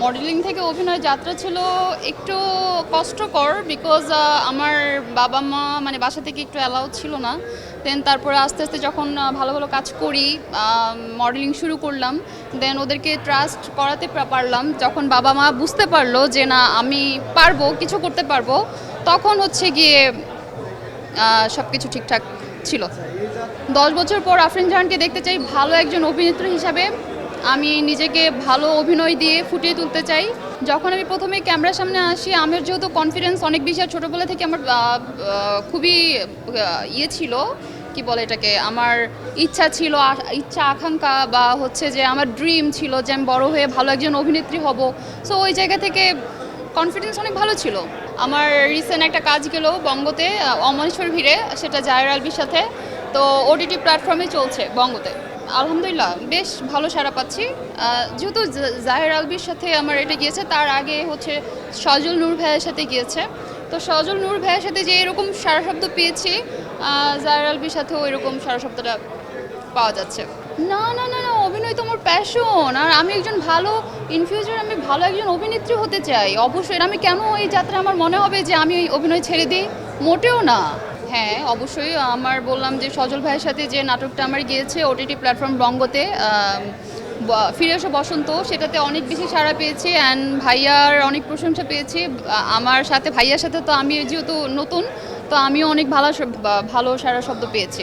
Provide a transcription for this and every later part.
Modelling থেকে অভিনয় যাত্রা ছিল একটু কষ্টকর বিকজ আমার বাবা মা মানে বাসা থেকে একটু অ্যালাউ ছিল না। দেন তারপরে আস্তে আস্তে যখন ভালো ভালো কাজ করি, মডেলিং শুরু করলাম, দেন ওদেরকে ট্রাস্ট করাতে পারলাম। যখন বাবা মা বুঝতে পারলো যে না আমি পারবো, কিছু করতে পারবো, তখন হচ্ছে গিয়ে সব কিছু ঠিকঠাক ছিল। 10 বছর পর আফরিন জাহানকে দেখতে চাই ভালো একজন অভিনেত্রী হিসাবে। আমি নিজেকে ভালো অভিনয় দিয়ে ফুটিয়ে তুলতে চাই। যখন আমি প্রথমে ক্যামেরার সামনে আসি, আমার যেহেতু কনফিডেন্স অনেক বেশি, আর ছোটোবেলা থেকে আমার খুবই ইয়ে ছিল, কি বলে এটাকে, আমার ইচ্ছা ছিল, ইচ্ছা আকাঙ্ক্ষা বা হচ্ছে যে আমার ড্রিম ছিল যে আমি বড় হয়ে ভালো একজন অভিনেত্রী হব। সো ওই জায়গা থেকে কনফিডেন্স অনেক ভালো ছিল। আমার রিসেন্ট একটা কাজ গেল বঙ্গতে, অমরেশ্বর ভিড়ে, সেটা জাহের আলভির সাথে। তো ওটিটি প্ল্যাটফর্মে চলছে বঙ্গতে। আলহামদুলিল্লাহ বেশ ভালো সাড়া পাচ্ছি। যেহেতু জাহের আলভির সাথে আমার এটা গিয়েছে, তার আগে হচ্ছে সজল নূর ভাইয়ের সাথে গিয়েছে। তো সজল নূর ভাইয়ের সাথে যে এরকম সারা শব্দ পেয়েছি, জাহের আলভির সাথেও এরকম সারা শব্দটা পাওয়া যাচ্ছে। না না না না, অভিনয় তো আমার প্যাশন, আর আমি একজন ভালো, ইন ফিউচার আমি ভালো একজন অভিনেত্রী হতে চাই অবশ্যই। আমি কেন এই যাত্রা আমার মনে হবে যে আমি অভিনয় ছেড়ে দিই, মোটেও না। হ্যাঁ অবশ্যই, আমার বললাম যে সজল ভাইয়ের সাথে যে নাটকটা আমার গিয়েছে ওটিটি প্ল্যাটফর্ম বঙ্গতে, ফিরে এসো বসন্ত, সেটাতে অনেক বেশি সাড়া পেয়েছি অ্যান্ড ভাইয়ার অনেক প্রশংসা পেয়েছি। আমার সাথে ভাইয়ার সাথে তো আমি যেহেতু নতুন, তো আমিও অনেক ভালো সাড়া শব্দ পেয়েছি।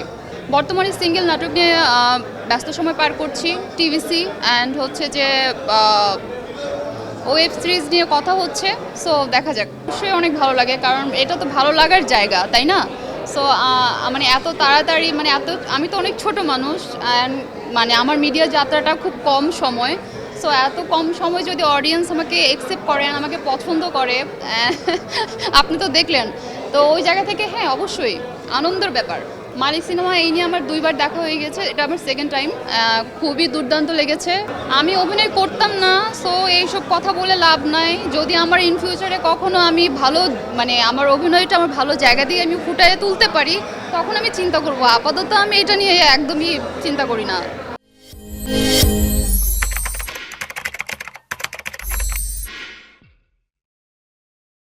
বর্তমানে সিঙ্গেল নাটক নিয়ে ব্যস্ত সময় পার করছি, টিভিসি অ্যান্ড হচ্ছে যে ওয়েব সিরিজ নিয়ে কথা হচ্ছে। সো দেখা যাক, অবশ্যই অনেক ভালো লাগে, কারণ এটা তো ভালো লাগার জায়গা, তাই না? সো মানে এত তাড়াতাড়ি, মানে আমি তো অনেক ছোট মানুষ অ্যান্ড মানে আমার মিডিয়া যাত্রাটা খুব কম সময়। সো এত কম সময় যদি অডিয়েন্স আমাকে অ্যাকসেপ্ট করেন, আমাকে পছন্দ করে, আপনি তো দেখলেন, তো ওই জায়গা থেকে হ্যাঁ অবশ্যই আনন্দের ব্যাপার। মালিক সিনেমা এই নিয়ে আমার 2বার দেখা হয়ে গেছে, এটা আমার সেকেন্ড টাইম। খুবই দুর্দান্ত লেগেছে। আমি অভিনয় করতাম না, সো এইসব কথা বলে লাভ নাই। যদি আমার ইন ফিউচারে কখনো আমি ভালো, মানে আমার অভিনয়টা আমার ভালো জায়গা দিয়ে আমি ফুটিয়ে তুলতে পারি, তখন আমি চিন্তা করব। আপাতত আমি এটা নিয়ে একদমই চিন্তা করি না।